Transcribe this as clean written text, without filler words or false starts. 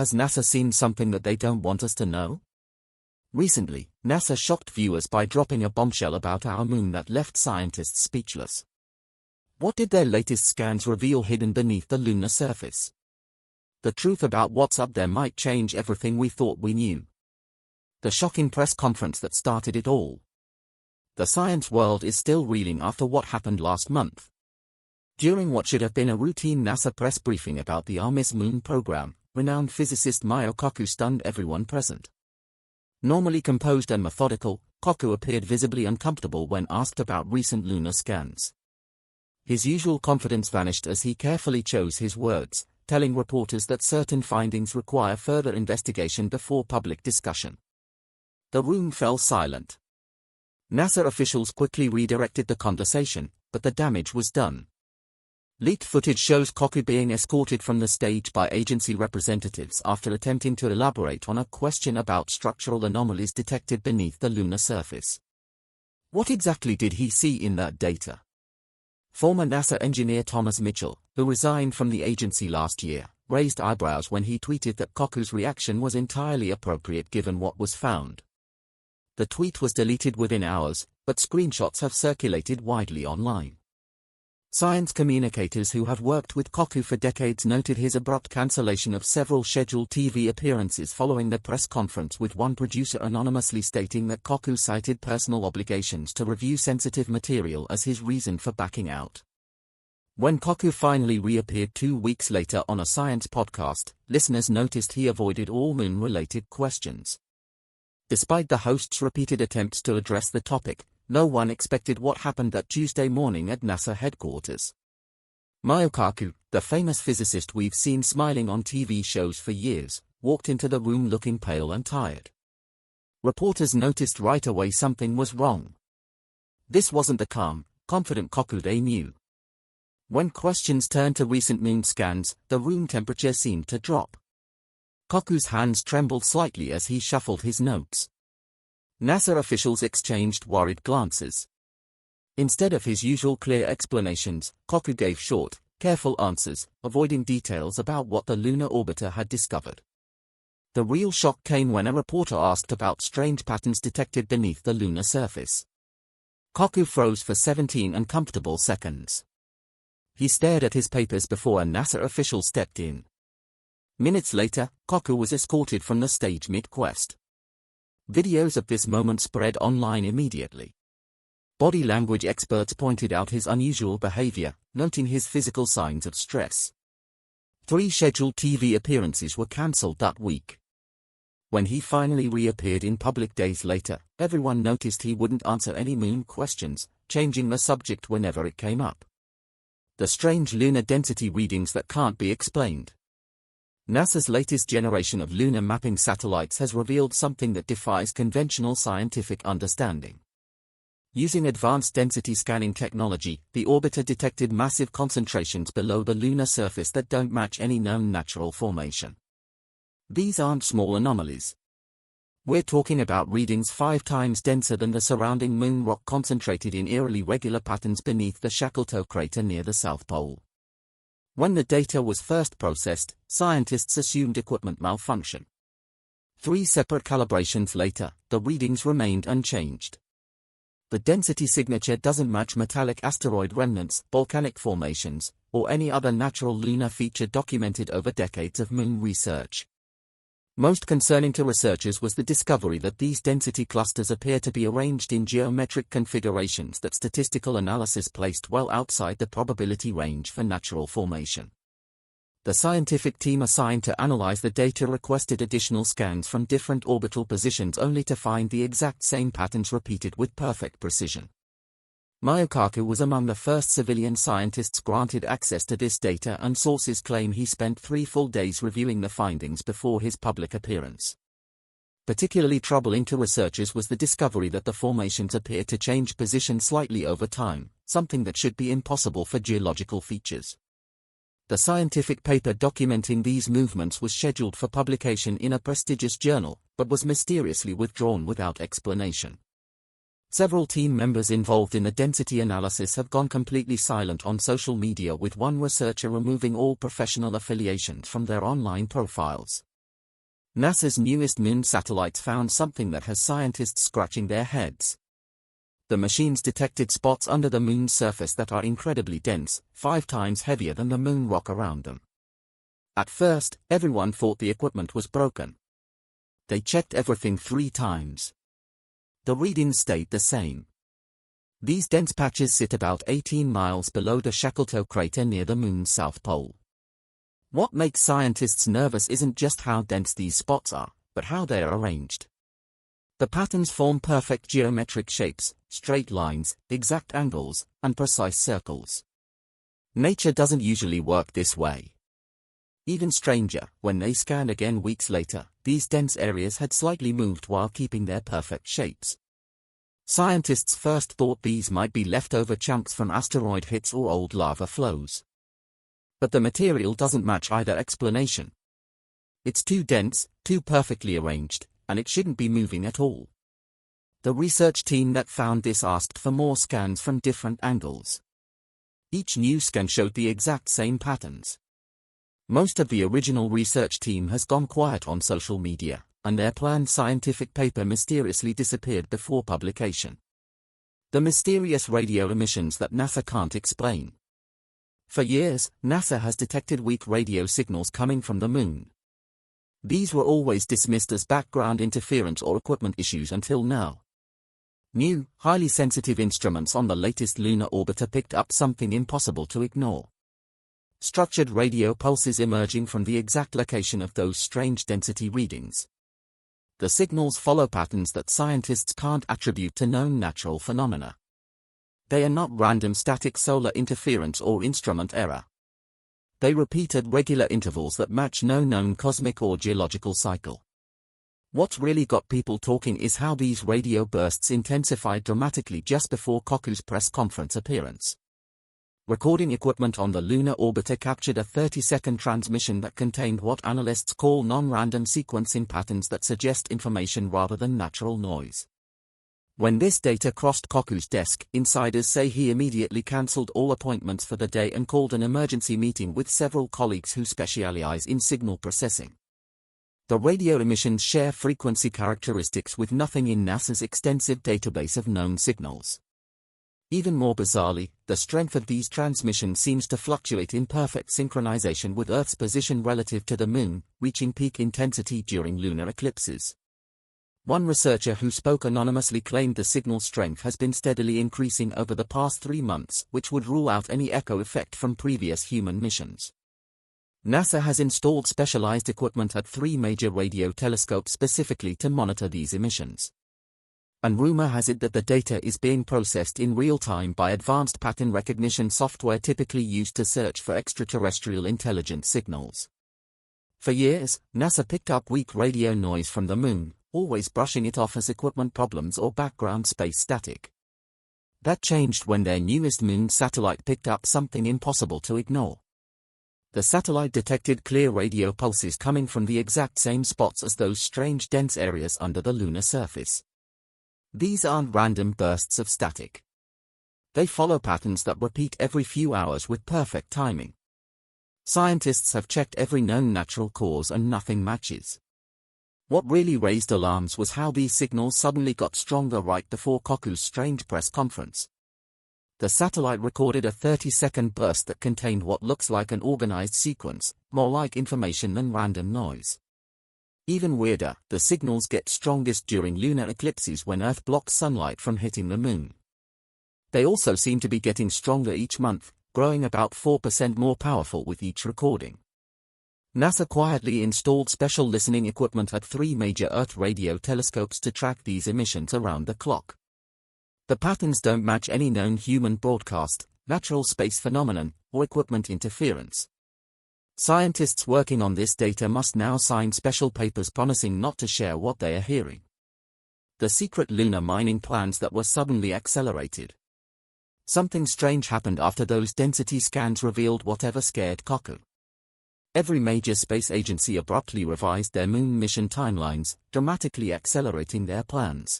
Has NASA seen something that they don't want us to know? Recently, NASA shocked viewers by dropping a bombshell about our moon that left scientists speechless. What did their latest scans reveal hidden beneath the lunar surface? The truth about what's up there might change everything we thought we knew. The shocking press conference that started it all. The science world is still reeling after what happened last month. During what should have been a routine NASA press briefing about the Artemis moon program, renowned physicist Maio Koku stunned everyone present. Normally composed and methodical, Koku appeared visibly uncomfortable when asked about recent lunar scans. His usual confidence vanished as he carefully chose his words, telling reporters that certain findings require further investigation before public discussion. The room fell silent. NASA officials quickly redirected the conversation, but the damage was done. Leaked footage shows Koku being escorted from the stage by agency representatives after attempting to elaborate on a question about structural anomalies detected beneath the lunar surface. What exactly did he see in that data? Former NASA engineer Thomas Mitchell, who resigned from the agency last year, raised eyebrows when he tweeted that Koku's reaction was entirely appropriate given what was found. The tweet was deleted within hours, but screenshots have circulated widely online. Science communicators who have worked with Koku for decades noted his abrupt cancellation of several scheduled TV appearances following the press conference, with one producer anonymously stating that Koku cited personal obligations to review sensitive material as his reason for backing out. When Koku finally reappeared 2 weeks later on a science podcast, listeners noticed he avoided all moon-related questions. Despite the host's repeated attempts to address the topic, no one expected what happened that Tuesday morning at NASA headquarters. Maio Koku, the famous physicist we've seen smiling on TV shows for years, walked into the room looking pale and tired. Reporters noticed right away something was wrong. This wasn't the calm, confident Koku they knew. When questions turned to recent moon scans, the room temperature seemed to drop. Koku's hands trembled slightly as he shuffled his notes. NASA officials exchanged worried glances. Instead of his usual clear explanations, Koku gave short, careful answers, avoiding details about what the lunar orbiter had discovered. The real shock came when a reporter asked about strange patterns detected beneath the lunar surface. Koku froze for 17 uncomfortable seconds. He stared at his papers before a NASA official stepped in. Minutes later, Koku was escorted from the stage mid-quest. Videos of this moment spread online immediately. Body language experts pointed out his unusual behavior, noting his physical signs of stress. 3 scheduled TV appearances were cancelled that week. When he finally reappeared in public days later, everyone noticed he wouldn't answer any moon questions, changing the subject whenever it came up. The strange lunar density readings that can't be explained. NASA's latest generation of lunar mapping satellites has revealed something that defies conventional scientific understanding. Using advanced density scanning technology, the orbiter detected massive concentrations below the lunar surface that don't match any known natural formation. These aren't small anomalies. We're talking about readings 5 times denser than the surrounding moon rock, concentrated in eerily regular patterns beneath the Shackleton crater near the South Pole. When the data was first processed, scientists assumed equipment malfunction. 3 separate calibrations later, the readings remained unchanged. The density signature doesn't match metallic asteroid remnants, volcanic formations, or any other natural lunar feature documented over decades of moon research. Most concerning to researchers was the discovery that these density clusters appear to be arranged in geometric configurations that statistical analysis placed well outside the probability range for natural formation. The scientific team assigned to analyze the data requested additional scans from different orbital positions only to find the exact same patterns repeated with perfect precision. Maio Koku was among the first civilian scientists granted access to this data, and sources claim he spent 3 full days reviewing the findings before his public appearance. Particularly troubling to researchers was the discovery that the formations appear to change position slightly over time, something that should be impossible for geological features. The scientific paper documenting these movements was scheduled for publication in a prestigious journal, but was mysteriously withdrawn without explanation. Several team members involved in the density analysis have gone completely silent on social media, with one researcher removing all professional affiliations from their online profiles. NASA's newest moon satellites found something that has scientists scratching their heads. The machines detected spots under the moon's surface that are incredibly dense, 5 times heavier than the moon rock around them. At first, everyone thought the equipment was broken. They checked everything 3 times. The readings stayed the same. These dense patches sit about 18 miles below the Shackleton crater near the moon's south pole. What makes scientists nervous isn't just how dense these spots are, but how they are arranged. The patterns form perfect geometric shapes, straight lines, exact angles, and precise circles. Nature doesn't usually work this way. Even stranger, when they scanned again weeks later, these dense areas had slightly moved while keeping their perfect shapes. Scientists first thought these might be leftover chunks from asteroid hits or old lava flows. But the material doesn't match either explanation. It's too dense, too perfectly arranged, and it shouldn't be moving at all. The research team that found this asked for more scans from different angles. Each new scan showed the exact same patterns. Most of the original research team has gone quiet on social media, and their planned scientific paper mysteriously disappeared before publication. The mysterious radio emissions that NASA can't explain. For years, NASA has detected weak radio signals coming from the moon. These were always dismissed as background interference or equipment issues until now. New, highly sensitive instruments on the latest lunar orbiter picked up something impossible to ignore. Structured radio pulses emerging from the exact location of those strange density readings. The signals follow patterns that scientists can't attribute to known natural phenomena. They are not random static solar interference or instrument error. They repeat at regular intervals that match no known cosmic or geological cycle. What's really got people talking is how these radio bursts intensified dramatically just before Koku's press conference appearance. Recording equipment on the lunar orbiter captured a 30-second transmission that contained what analysts call non-random sequencing patterns that suggest information rather than natural noise. When this data crossed Koku's desk, insiders say he immediately cancelled all appointments for the day and called an emergency meeting with several colleagues who specialize in signal processing. The radio emissions share frequency characteristics with nothing in NASA's extensive database of known signals. Even more bizarrely, the strength of these transmissions seems to fluctuate in perfect synchronization with Earth's position relative to the Moon, reaching peak intensity during lunar eclipses. One researcher who spoke anonymously claimed the signal strength has been steadily increasing over the past 3 months, which would rule out any echo effect from previous human missions. NASA has installed specialized equipment at 3 major radio telescopes specifically to monitor these emissions. And rumor has it that the data is being processed in real time by advanced pattern recognition software typically used to search for extraterrestrial intelligence signals. For years, NASA picked up weak radio noise from the Moon, always brushing it off as equipment problems or background space static. That changed when their newest moon satellite picked up something impossible to ignore. The satellite detected clear radio pulses coming from the exact same spots as those strange dense areas under the lunar surface. These aren't random bursts of static. They follow patterns that repeat every few hours with perfect timing. Scientists have checked every known natural cause and nothing matches. What really raised alarms was how these signals suddenly got stronger right before Koku's strange press conference. The satellite recorded a 30-second burst that contained what looks like an organized sequence, more like information than random noise. Even weirder, the signals get strongest during lunar eclipses when Earth blocks sunlight from hitting the Moon. They also seem to be getting stronger each month, growing about 4% more powerful with each recording. NASA quietly installed special listening equipment at 3 major Earth radio telescopes to track these emissions around the clock. The patterns don't match any known human broadcast, natural space phenomenon, or equipment interference. Scientists working on this data must now sign special papers promising not to share what they are hearing. The secret lunar mining plans that were suddenly accelerated. Something strange happened after those density scans revealed whatever scared Koku. Every major space agency abruptly revised their moon mission timelines, dramatically accelerating their plans.